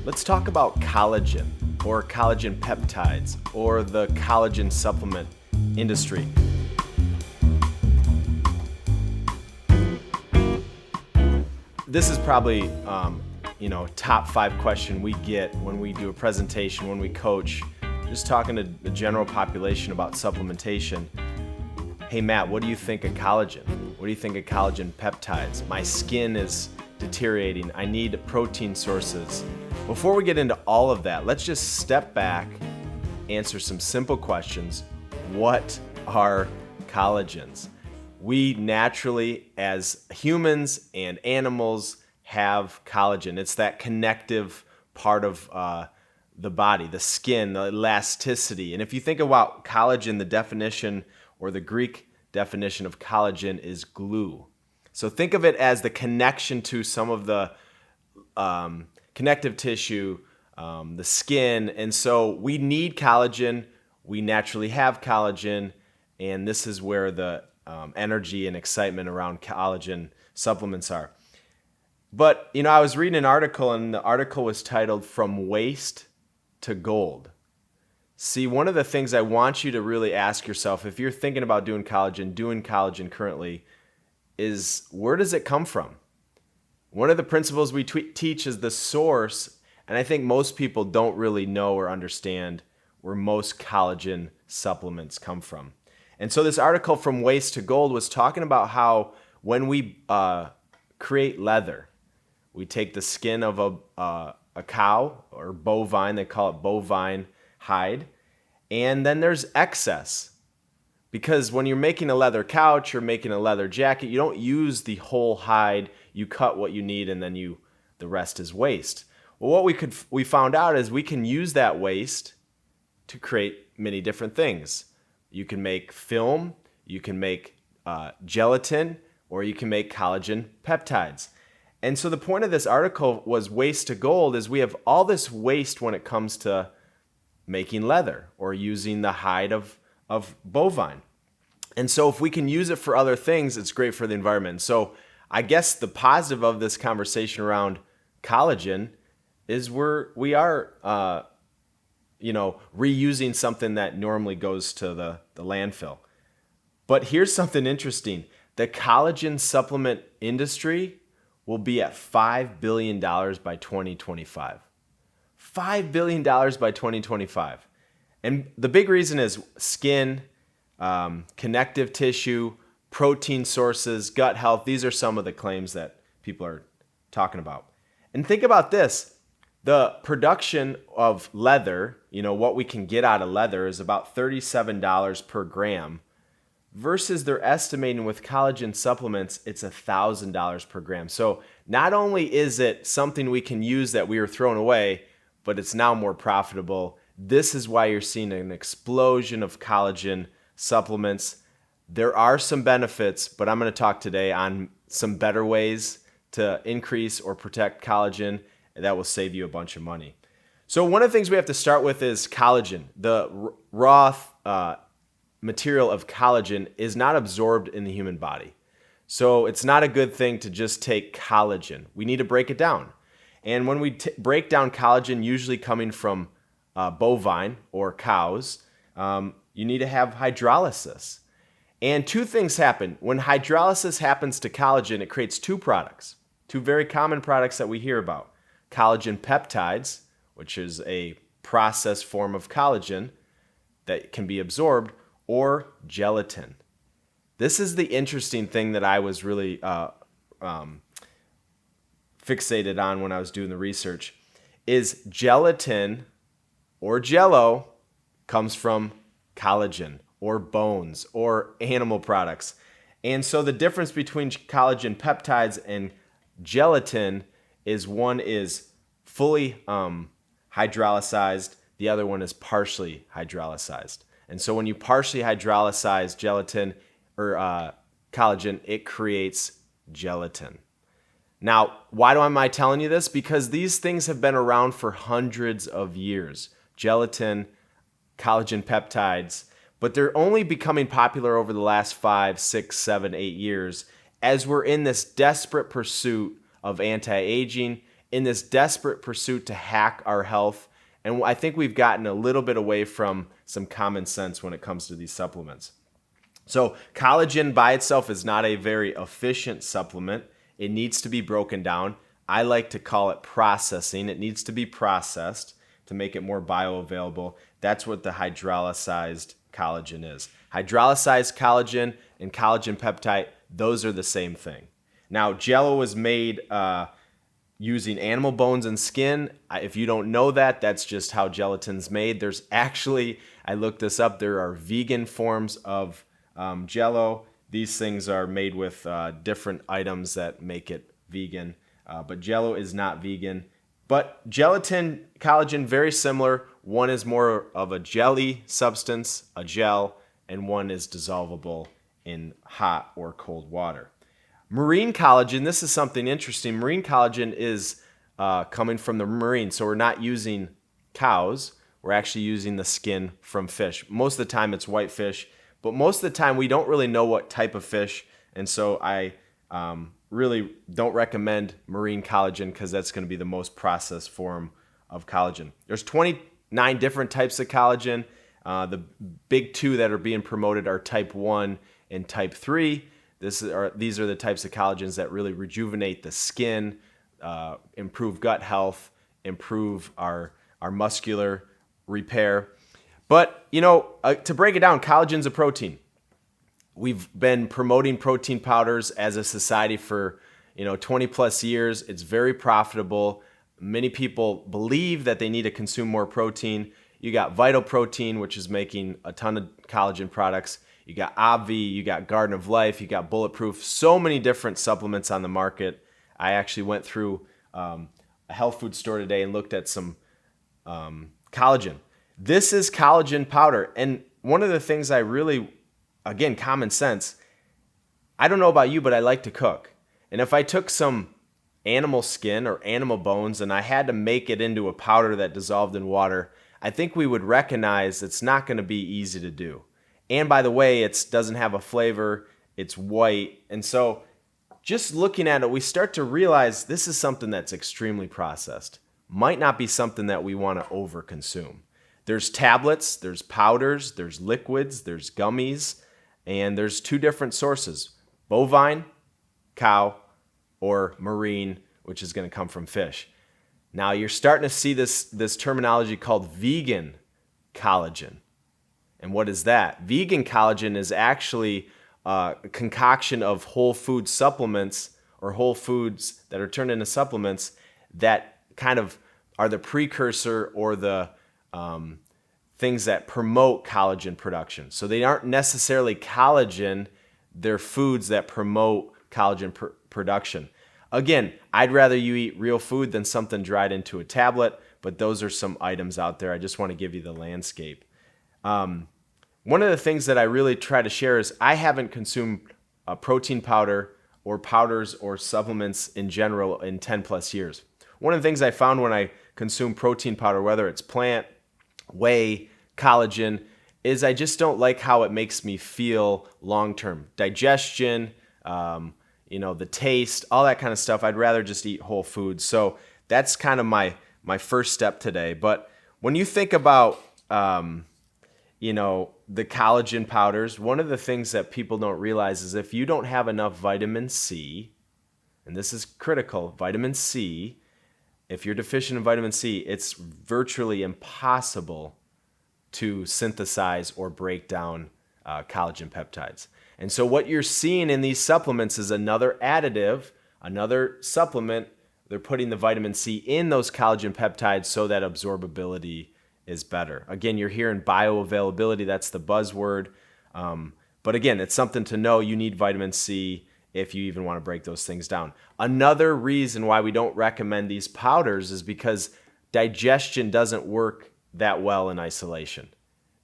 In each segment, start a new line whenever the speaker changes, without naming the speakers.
Let's talk about collagen or collagen peptides or the collagen supplement industry. This is probably, top 5 question we get when we do a presentation, when we coach, just talking to the general population about supplementation. Hey Matt, what do you think of collagen? What do you think of collagen peptides? My skin is deteriorating. I need protein sources. Before we get into all of that, let's just step back, answer some simple questions. What are collagens? We naturally, as humans and animals, have collagen. It's that connective part of the body, the skin, the elasticity. And if you think about collagen, the definition or the Greek definition of collagen is glue. So think of it as the connection to some of the connective tissue, the skin. And so we need collagen. We naturally have collagen. And this is where the energy and excitement around collagen supplements are. But, I was reading an article, and the article was titled From Waste to Gold. See, one of the things I want you to really ask yourself, if you're thinking about doing collagen currently, is where does it come from? One of the principles we teach is the source, and I think most people don't really know or understand where most collagen supplements come from. And so this article From Waste to Gold was talking about how when we create leather, we take the skin of a cow or bovine, they call it bovine hide, and then there's excess. Because when you're making a leather couch or making a leather jacket, you don't use the whole hide, you cut what you need and then the rest is waste. Well, what we found out is we can use that waste to create many different things. You can make film, you can make gelatin, or you can make collagen peptides. And so the point of this article was waste to gold is we have all this waste when it comes to making leather or using the hide of bovine. And so if we can use it for other things, it's great for the environment. So I guess the positive of this conversation around collagen is we are reusing something that normally goes to the landfill. But here's something interesting. The collagen supplement industry will be at $5 billion by 2025. $5 billion by 2025. And the big reason is skin, connective tissue, protein sources, gut health. These are some of the claims that people are talking about. And think about this. The production of leather, what we can get out of leather is about $37 per gram versus they're estimating with collagen supplements, it's $1,000 per gram. So not only is it something we can use that we were throwing away, but it's now more profitable. This is why you're seeing an explosion of collagen supplements. There are some benefits, but I'm going to talk today on some better ways to increase or protect collagen that will save you a bunch of money. So one of the things we have to start with is collagen. The raw material of collagen is not absorbed in the human body. So it's not a good thing to just take collagen. We need to break it down. And when we break down collagen, usually coming from bovine or cows, you need to have hydrolysis. And two things happen. When hydrolysis happens to collagen, it creates two very common products that we hear about. Collagen peptides, which is a processed form of collagen that can be absorbed, or gelatin. This is the interesting thing that I was really fixated on when I was doing the research, is gelatin or jello comes from collagen or bones or animal products. And so the difference between collagen peptides and gelatin is one is fully hydrolyzed, the other one is partially hydrolyzed. And so when you partially hydrolyze gelatin or collagen, it creates gelatin. Now, why am I telling you this? Because these things have been around for hundreds of years. Gelatin, collagen peptides, but they're only becoming popular over the last 5, 6, 7, 8 years as we're in this desperate pursuit of anti-aging, in this desperate pursuit to hack our health. And I think we've gotten a little bit away from some common sense when it comes to these supplements. So collagen by itself is not a very efficient supplement. It needs to be broken down. I like to call it processing. It needs to be processed to make it more bioavailable. That's what the hydrolyzed collagen is. Hydrolyzed collagen and collagen peptide, those are the same thing. Now, Jell-O was made using animal bones and skin. If you don't know that, that's just how gelatin's made. There's actually, I looked this up, there are vegan forms of Jell-O. These things are made with different items that make it vegan, but Jell-O is not vegan. But gelatin, collagen, very similar. One is more of a jelly substance, a gel, and one is dissolvable in hot or cold water. Marine collagen, this is something interesting. Marine collagen is coming from the marine, so we're not using cows. We're actually using the skin from fish. Most of the time it's white fish, but most of the time we don't really know what type of fish, and so I really don't recommend marine collagen because that's going to be the most processed form of collagen. There's 29 different types of collagen. The big two that are being promoted are type 1 and type 3. These are the types of collagens that really rejuvenate the skin, improve gut health, improve our muscular repair. But, to break it down, collagen's a protein. We've been promoting protein powders as a society for 20 plus years. It's very profitable. Many people believe that they need to consume more protein. You got Vital Protein, which is making a ton of collagen products. You got Obvi, you got Garden of Life, you got Bulletproof. So many different supplements on the market. I actually went through a health food store today and looked at some collagen. This is collagen powder. And one of the things I really, again, common sense, I don't know about you, but I like to cook. And if I took some animal skin or animal bones and I had to make it into a powder that dissolved in water, I think we would recognize it's not going to be easy to do. And by the way, it doesn't have a flavor, it's white. And so just looking at it, we start to realize this is something that's extremely processed. Might not be something that we want to overconsume. There's tablets, there's powders, there's liquids, there's gummies, and there's two different sources: bovine, cow, or marine, which is going to come from fish. Now you're starting to see this terminology called vegan collagen. And what is that? Vegan collagen is actually a concoction of whole food supplements or whole foods that are turned into supplements that kind of are the precursor or the things that promote collagen production. So they aren't necessarily collagen, they're foods that promote collagen production. Again, I'd rather you eat real food than something dried into a tablet, but those are some items out there. I just want to give you the landscape. One of the things that I really try to share is I haven't consumed a protein powder or powders or supplements in general in 10 plus years. One of the things I found when I consume protein powder, whether it's plant, whey, collagen, is I just don't like how it makes me feel long-term. Digestion, the taste, all that kind of stuff. I'd rather just eat whole foods. So that's kind of my first step today. But when you think about, the collagen powders, one of the things that people don't realize is if you don't have enough vitamin C, and this is critical, vitamin C, if you're deficient in vitamin C, it's virtually impossible to synthesize or break down collagen peptides. And so what you're seeing in these supplements is another additive, another supplement. They're putting the vitamin C in those collagen peptides so that absorbability is better. Again, you're hearing bioavailability, that's the buzzword. But again, it's something to know. You need vitamin C if you even want to break those things down. Another reason why we don't recommend these powders is because digestion doesn't work that well in isolation.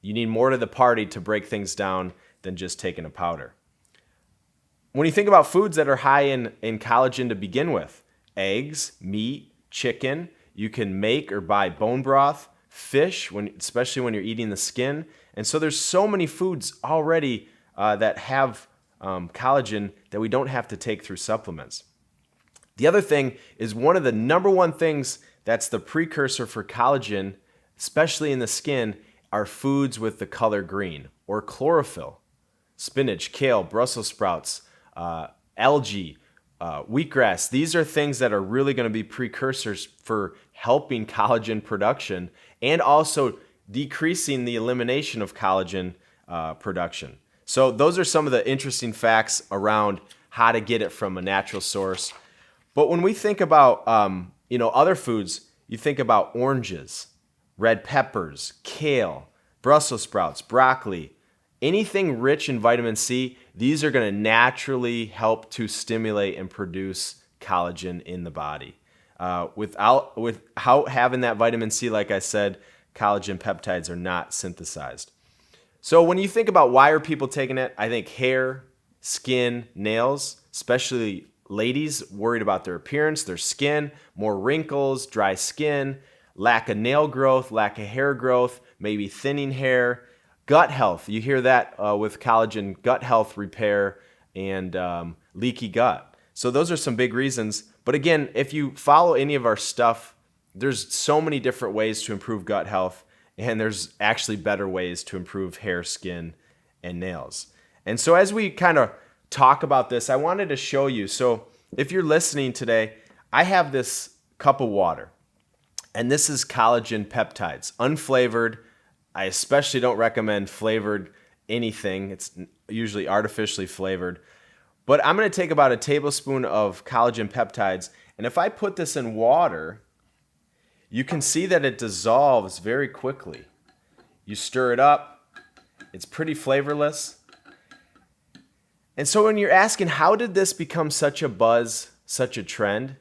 You need more to the party to break things down than just taking a powder. When you think about foods that are high in collagen to begin with, eggs, meat, chicken, you can make or buy bone broth, fish, especially when you're eating the skin. And so there's so many foods already that have collagen that we don't have to take through supplements. The other thing is one of the number one things that's the precursor for collagen, especially in the skin, are foods with the color green or chlorophyll. Spinach, kale, Brussels sprouts, algae, wheatgrass. These are things that are really going to be precursors for helping collagen production and also decreasing the elimination of collagen production. So those are some of the interesting facts around how to get it from a natural source. But when we think about other foods, you think about oranges, red peppers, kale, Brussels sprouts, broccoli, anything rich in vitamin C. These are going to naturally help to stimulate and produce collagen in the body. Without having that vitamin C, like I said, collagen peptides are not synthesized. So when you think about why are people taking it, I think hair, skin, nails, especially ladies worried about their appearance, their skin, more wrinkles, dry skin, lack of nail growth, lack of hair growth, maybe thinning hair, gut health. You hear that with collagen, gut health repair and leaky gut. So those are some big reasons. But again, if you follow any of our stuff, there's so many different ways to improve gut health, and there's actually better ways to improve hair, skin, and nails. And so as we kind of talk about this, I wanted to show you. So if you're listening today, I have this cup of water, and this is collagen peptides, unflavored. I especially don't recommend flavored anything. It's usually artificially flavored. But I'm going to take about a tablespoon of collagen peptides, and if I put this in water, you can see that it dissolves very quickly. You stir it up. It's pretty flavorless. And so when you're asking, how did this become such a buzz, such a trend?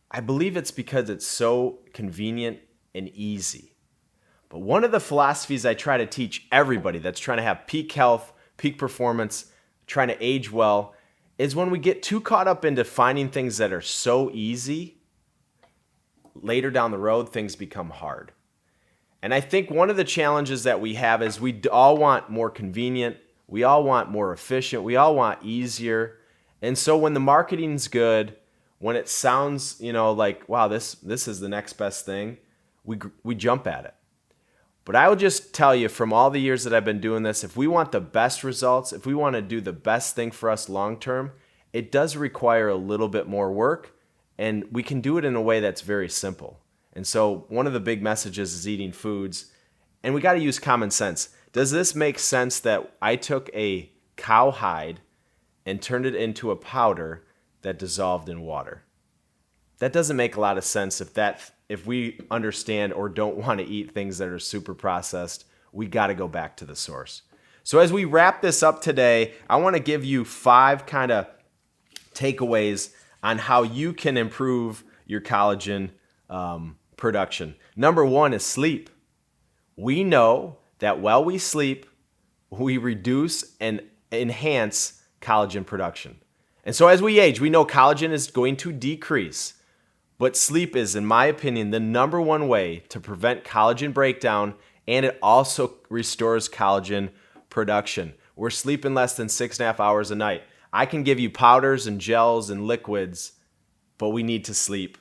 I believe it's because it's so convenient and easy. But one of the philosophies I try to teach everybody that's trying to have peak health, peak performance, trying to age well, is when we get too caught up into finding things that are so easy, later down the road, things become hard. And I think one of the challenges that we have is we all want more convenient, we all want more efficient, we all want easier. And so when the marketing's good, when it sounds, like, wow, this is the next best thing, we jump at it. But I will just tell you, from all the years that I've been doing this, if we want the best results, if we want to do the best thing for us long term, it does require a little bit more work, and we can do it in a way that's very simple. And so one of the big messages is eating foods, and we got to use common sense. Does this make sense that I took a cow hide and turned it into a powder that dissolved in water? That doesn't make a lot of sense if we understand or don't want to eat things that are super processed. We got to go back to the source. So as we wrap this up today, I want to give you 5 kind of takeaways on how you can improve your collagen production. Number 1 is sleep. We know that while we sleep, we reduce and enhance collagen production. And so as we age, we know collagen is going to decrease. But sleep is, in my opinion, the number one way to prevent collagen breakdown, and it also restores collagen production. We're sleeping less than 6.5 hours a night. I can give you powders and gels and liquids, but we need to sleep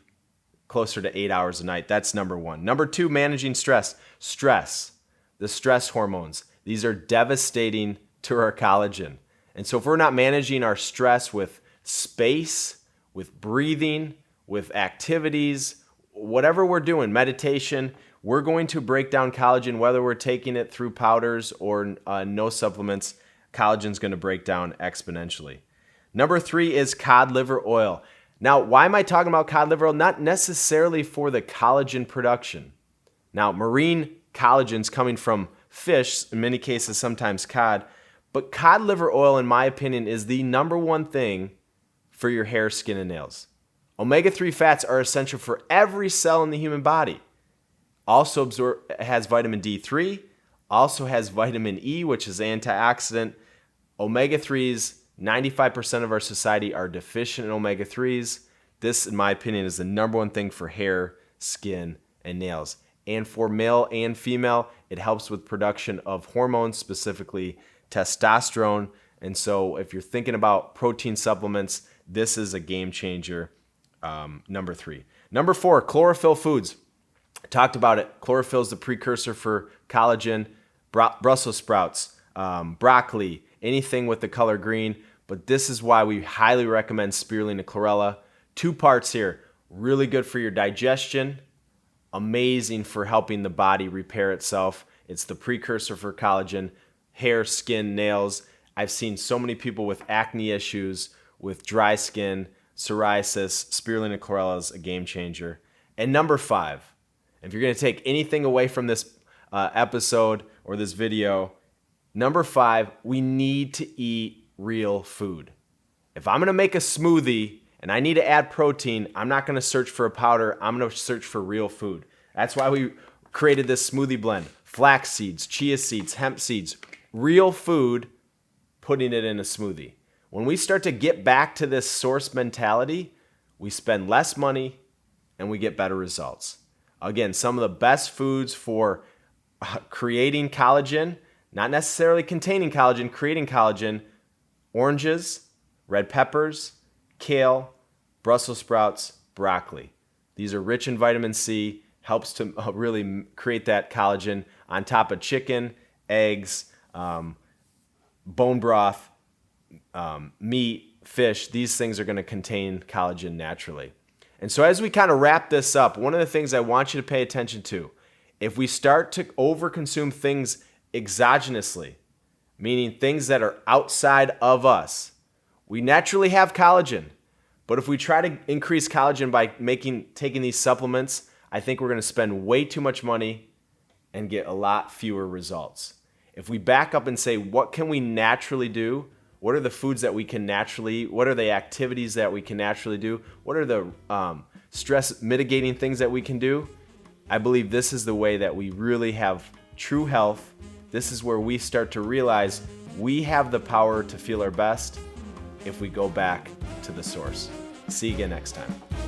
closer to 8 hours a night. That's number 1. Number 2, managing stress. Stress, the stress hormones, these are devastating to our collagen. And so if we're not managing our stress with space, with breathing, with activities, whatever we're doing, meditation, we're going to break down collagen, whether we're taking it through powders or no supplements. Collagen's going to break down exponentially. Number 3 is cod liver oil. Now, why am I talking about cod liver oil? Not necessarily for the collagen production. Now, marine collagen's coming from fish, in many cases sometimes cod, but cod liver oil, in my opinion, is the number one thing for your hair, skin, and nails. Omega-3 fats are essential for every cell in the human body. Also has vitamin D3, also has vitamin E, which is antioxidant. Omega-3s, 95% of our society are deficient in omega-3s. This, in my opinion, is the number one thing for hair, skin, and nails. And for male and female, it helps with production of hormones, specifically testosterone. And so if you're thinking about protein supplements, this is a game changer number 3. Number 4, chlorophyll foods. I talked about it. Chlorophyll is the precursor for collagen. Brussels sprouts, broccoli, anything with the color green. But this is why we highly recommend spirulina chlorella. 2 parts here. Really good for your digestion. Amazing for helping the body repair itself. It's the precursor for collagen. Hair, skin, nails. I've seen so many people with acne issues, with dry skin, psoriasis. Spirulina chlorella is a game changer. And number 5, if you're going to take anything away from this episode or this video, number 5, we need to eat real food. If I'm going to make a smoothie and I need to add protein, I'm not going to search for a powder. I'm going to search for real food. That's why we created this smoothie blend. Flax seeds, chia seeds, hemp seeds, real food, putting it in a smoothie. When we start to get back to this source mentality, we spend less money and we get better results. Again, some of the best foods for creating collagen, not necessarily containing collagen, creating collagen: oranges, red peppers, kale, Brussels sprouts, broccoli. These are rich in vitamin C, helps to really create that collagen on top of chicken, eggs, bone broth, meat, fish. These things are going to contain collagen naturally. And so as we kind of wrap this up, one of the things I want you to pay attention to, if we start to overconsume things exogenously, meaning things that are outside of us, we naturally have collagen. But if we try to increase collagen by taking these supplements, I think we're going to spend way too much money and get a lot fewer results. If we back up and say, what can we naturally do? What are the foods that we can naturally eat? What are the activities that we can naturally do? What are the stress mitigating things that we can do? I believe this is the way that we really have true health. This is where we start to realize we have the power to feel our best if we go back to the source. See you again next time.